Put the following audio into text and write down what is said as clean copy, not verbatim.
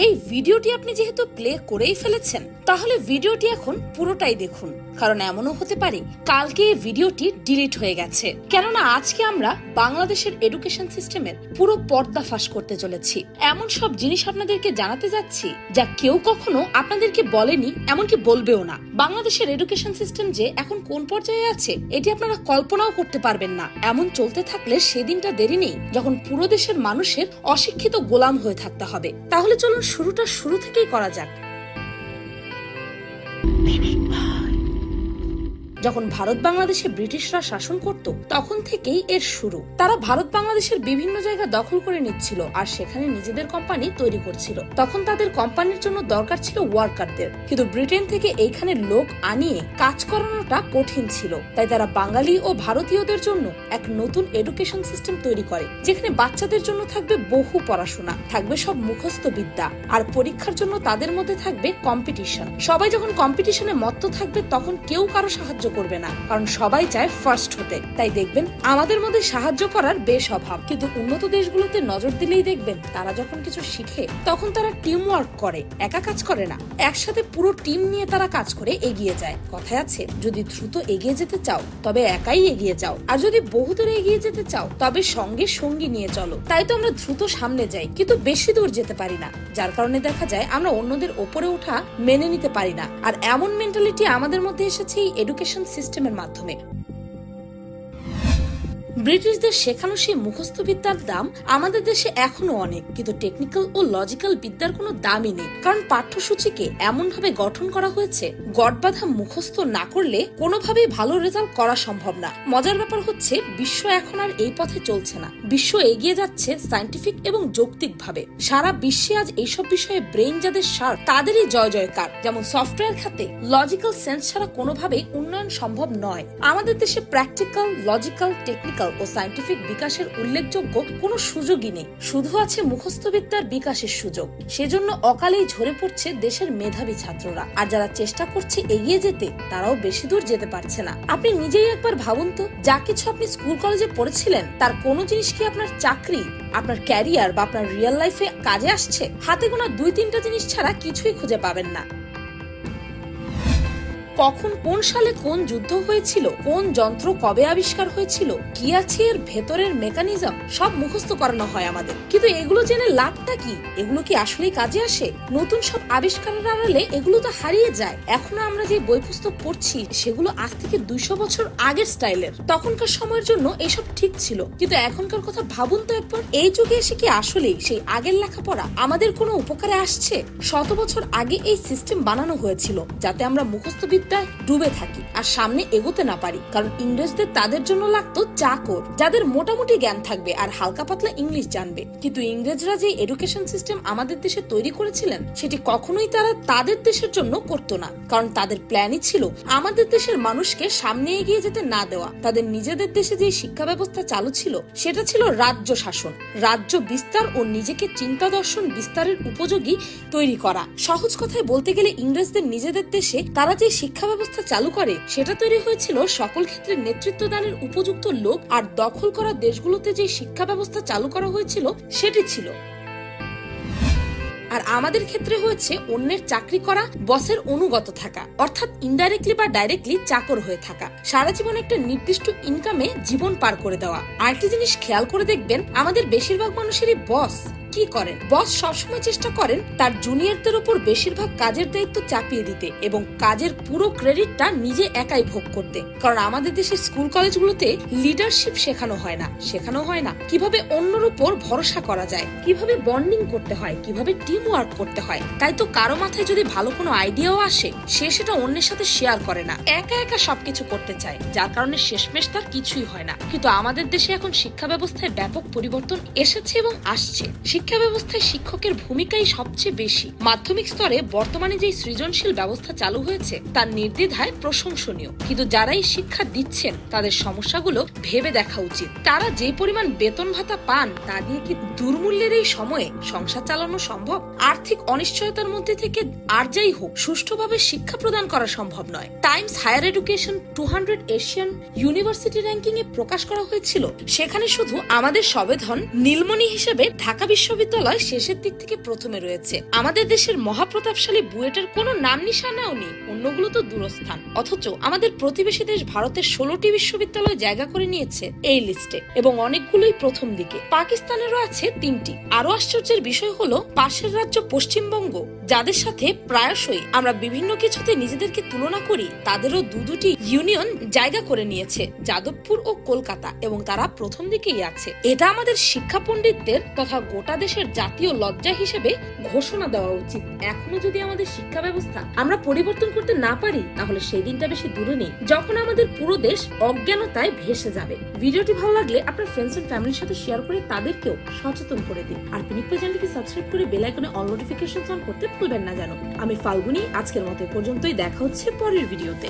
এই ভিডিওটি আপনি যেহেতু প্লে করেই ফেলেছেন, তাহলে ভিডিওটি এখন পুরোটাই দেখুন, কারণ এমনও হতে পারে কালকে এই ভিডিওটি ডিলিট হয়ে গেছে। কেননা আজকে আমরা বাংলাদেশের এডুকেশন সিস্টেমের পুরো পর্দাফাশ করতে চলেছি। এমন সব জিনিস আপনাদেরকে জানাতে যাচ্ছি যা কেউ কখনো আপনাদেরকে বলেনি, এমনকি বলবেও না। বাংলাদেশের এডুকেশন সিস্টেম যে এখন কোন পর্যায়ে আছে এটি আপনারা কল্পনাও করতে পারবেন না। এমন চলতে থাকলে সেদিনটা দেরি নেই যখন পুরো দেশের মানুষের অশিক্ষিত গোলাম হয়ে থাকতে হবে। তাহলে চলুন শুরুটা শুরু থেকেই করা যাক। যখন ভারত বাংলাদেশে ব্রিটিশরা শাসন করত তখন থেকেই এর শুরু। তারা ভারত বাংলাদেশের বিভিন্ন জায়গা দখল করে নিচ্ছিল আর সেখানে নিজেদের কোম্পানি তৈরি করছিল। তখন তাদের কোম্পানির জন্য দরকার ছিল ওয়ার্কারদের, কিন্তু ব্রিটেন থেকে এইখানে লোক আনিয়ে কাজ করানোটা কঠিন ছিল। তাই তারা বাঙালি ও ভারতীয়দের জন্য এক নতুন এডুকেশন সিস্টেম তৈরি করে, যেখানে বাচ্চাদের জন্য থাকবে বহু পড়াশোনা, থাকবে সব মুখস্থ বিদ্যা, আর পরীক্ষার জন্য তাদের মধ্যে থাকবে কম্পিটিশন। সবাই যখন কম্পিটিশনে মত্ত থাকবে তখন কেউ কারো সাহায্য করবে না, কারণ সবাই চায় ফার্স্ট হতে। তাই দেখবেন আমাদের মধ্যে সাহায্য করার বেশ অভাব, কিন্তু উন্নত দেশগুলোতে নজর দিলেই দেখবেন তারা যখন কিছু শিখে তখন তারা টিম ওয়ার্ক করে, একা কাজ করে না, একসাথে পুরো টিম নিয়ে তারা কাজ করে এগিয়ে যায়। কথায় আছে, যদি দ্রুত এগিয়ে যেতে চাও তবে একাই এগিয়ে যাও, আর যদি বহুদূরে এগিয়ে যেতে চাও তবে সঙ্গে সঙ্গী নিয়ে চলো। তাই তো আমরা দ্রুত সামনে যাই, কিন্তু বেশি দূর যেতে পারি না, যার কারণে দেখা যায় আমরা অন্যদের ওপরে ওঠা মেনে নিতে পারি না। আর এমন মেন্টালিটি আমাদের মধ্যে এসেছে এই এডুকেশন সিস্টেমের মাধ্যমে। ব্রিটিশদের শেখানো সেই মুখস্থ বিদ্যার দাম আমাদের দেশে এখনো অনেক, কিন্তু টেকনিক্যাল ও লজিক্যাল বিদ্যার কোনো দামই নেই, কারণ পাঠ্যসূচিকে এমন ভাবে গঠন করা হয়েছে গড়বাঁধা মুখস্থ না করলে কোনোভাবেই ভালো রেজাল্ট করা সম্ভব না। মজার ব্যাপার হচ্ছে বিশ্ব এখন আর এই পথে চলছে না। বিশ্ব এগিয়ে যাচ্ছে সায়েন্টিফিক এবং যৌক্তিক ভাবে। সারা বিশ্বে আজ এইসব বিষয়ে ব্রেইন যাদের শার্প তাদেরই জয় জয়কার। যেমন সফটওয়্যার খাতে লজিক্যাল সেন্স ছাড়া কোনোভাবেই উন্নয়ন সম্ভব নয়। আমাদের দেশে প্র্যাকটিক্যাল, লজিক্যাল, টেকনিক্যাল ও সায়েন্টিফিক বিকাশের উল্লেখযোগ্য কোনো সুযোগই নেই, শুধু আছে মুখস্থ বিদ্যার বিকাশের সুযোগ। সেজন্য অকালেই ঝরে পড়ছে দেশের মেধাবী ছাত্ররা, আর যারা চেষ্টা করছে এগিয়ে যেতে তারাও বেশি দূর যেতে পারছে না। আপনি নিজেই একবার ভাবুন তো, যা কিছু আপনি স্কুল কলেজে পড়েছিলেন তার কোনো জিনিস কি আপনার চাকরি, আপনার ক্যারিয়ার বা আপনার রিয়েল লাইফে কাজে আসছে? হাতে গোনা 2-3টা জিনিস ছাড়া কিছুই খুঁজে পাবেন না। কখন কোন সালে কোন যুদ্ধ হয়েছিল, কোন যন্ত্র কবে আবিষ্কার হয়েছিল, কি আছে এর ভেতরের মেকানিজম, সব মুখস্থ করানো হয় আমাদের। কিন্তু এগুলো জেনে লাভটা কি? এগুলো কি আসলেই কাজে আসে? নতুন সব আবিষ্কারের আড়ালে এগুলো তো হারিয়ে যায়। এখনো আমরা যে বই পুস্তক পড়ছি সেগুলো আজ থেকে 200 বছর আগের স্টাইলের। তখনকার সময়ের জন্য এইসব ঠিক ছিল, কিন্তু এখনকার কথা ভাবুন তো একবার। এই যুগে এসে কি আসলেই সেই আগের লেখাপড়া আমাদের কোনো উপকারে আসছে? 100 বছর আগে এই সিস্টেম বানানো হয়েছিল যাতে আমরা মুখস্থ ডুবে থাকি আর সামনে এগোতে না পারি, কারণ ইংরেজদের তাদের জন্য লাগতো চাকর, যাদের মোটামুটি জ্ঞান থাকবে আর হালকা পাতলা ইংলিশ জানবে। কিন্তু ইংরেজরা যে এডুকেশন সিস্টেম আমাদের দেশে তৈরি করেছিলেন সেটি কখনোই তারা তাদের দেশের জন্য করতো না, কারণ তাদের প্ল্যানই ছিল আমাদের দেশের মানুষকে সামনে এগিয়ে যেতে না দেওয়া। তাদের নিজেদের দেশে যে শিক্ষা ব্যবস্থা চালু ছিল সেটা ছিল রাজ্য শাসন, রাজ্য বিস্তার ও নিজেকে চিন্তা দর্শন বিস্তারের উপযোগী তৈরি করা। সহজ কথায় বলতে গেলে ইংরেজদের নিজেদের দেশে তারা যে শিক্ষা ব্যবস্থা চালু করে সেটা তৈরি হয়েছিল সকল ক্ষেত্রে নেতৃত্ব দানের উপযুক্ত লোক, আর দখল করা দেশগুলোতে যে শিক্ষা ব্যবস্থা চালু করা হয়েছিল সেটি ছিল। আর আমাদের ক্ষেত্রে হয়েছে অন্যের চাকরি করা, বসের অনুগত থাকা, অর্থাৎ ইনডাইরেক্টলি বা ডাইরেক্টলি চাকর হয়ে থাকা, সারা জীবন একটা নির্দিষ্ট ইনকামে জীবন পার করে দেওয়া। আরেকটি জিনিস খেয়াল করে দেখবেন, আমাদের বেশিরভাগ মানুষেরই বস কি করেন? বস সবসময় চেষ্টা করেন তার জুনিয়রদের উপর বেশিরভাগ কাজের দায়িত্ব চাপিয়ে দিতে এবং কাজের পুরো ক্রেডিটটা নিজে একাই ভোগ করতে। কারণ আমাদের দেশের স্কুল কলেজগুলোতে লিডারশিপ শেখানো হয় না কিভাবে অন্যের উপর ভরসা করা যায়, কিভাবে বন্ডিং করতে হয়, কিভাবে টিম ওয়ার্ক করতে হয়। তাই তো কারো মাথায় যদি ভালো কোনো আইডিয়াও আসে সে সেটা অন্যের সাথে শেয়ার করে না, একা একা সবকিছু করতে চায়, যার কারণে শেষমেশ তার কিছুই হয় না। কিন্তু আমাদের দেশে এখন শিক্ষা ব্যবস্থায় ব্যাপক পরিবর্তন এসেছে এবং আসছে। শিক্ষা ব্যবস্থায় শিক্ষকের ভূমিকাই সবচেয়ে বেশি। মাধ্যমিক স্তরে বর্তমানে যে সৃজনশীল ব্যবস্থা চালু হয়েছে তার নির্দ্বিধায় প্রশংসনীয়, কিন্তু যারা এই শিক্ষা দিচ্ছেন তাদের সমস্যাগুলো ভেবে দেখা উচিত। তারা যে পরিমাণ বেতন ভাতা পান তা দিয়ে কি দুর্মূল্যের এই সময়ে সংসার চালানো সম্ভব? আর্থিক অনিশ্চয়তার মধ্যে থেকে আর যাই হোক সুষ্ঠুভাবে শিক্ষা প্রদান করা সম্ভব নয়। Times Higher Education 200 Asian university ranking এ প্রকাশ করা হয়েছিল, সেখানে শুধু আমাদের সবেধন নীলমণি হিসেবে ঢাকা বিশ্ব বিশ্ববিদ্যালয় শেষের দিক থেকে প্রথমে রয়েছে। আমাদের দেশের মহাপ্রতাপশালী বুয়েটের কোনো নাম নিশানাও নেই, অন্যগুলো তো দূরস্থান। অথচ আমাদের প্রতিবেশী দেশ ভারতের 16টি বিশ্ববিদ্যালয় জায়গা করে নিয়েছে এই লিস্টে, এবং অনেকগুলোই প্রথম দিকে। পাকিস্তানেরও আছে 3টি। আরো আশ্চর্যের বিষয় হলো পাশের রাজ্য পশ্চিমবঙ্গ, যাদের সাথে প্রায়শই আমরা বিভিন্ন কিছুতে নিজেদেরকে তুলনা করি, তাদেরও দুটি ইউনিয়ন জায়গা করে নিয়েছে, যাদবপুর ও কলকাতা, এবং তারা প্রথম দিকেই আছে। এটা আমাদের শিক্ষা পণ্ডিতদের তথা গোটা দেশের জাতীয় লজ্জা হিসেবে ঘোষণা দেওয়া উচিত। এখনো যদি আমাদের শিক্ষা ব্যবস্থা আমরা পরিবর্তন করতে না পারি, তাহলে সেই দিনটা বেশি দূরে নেই যখন আমাদের পুরো দেশ অজ্ঞানতায় ভেসে যাবে। ভিডিওটি ভালো লাগলে আপনার ফ্রেন্ডস এন্ড ফ্যামিলির সাথে শেয়ার করে তাদেরকেও সচেতন করে দিন। আর পিনিক চ্যানেলটিকে সাবস্ক্রাইব করে বেল আইকনে অল নোটিফিকেশন অন করতে ভুলবেন না যেন। আমি ফাল্গুনি, আজকের মতো পর্যন্তই। দেখা হচ্ছে পরের ভিডিওতে।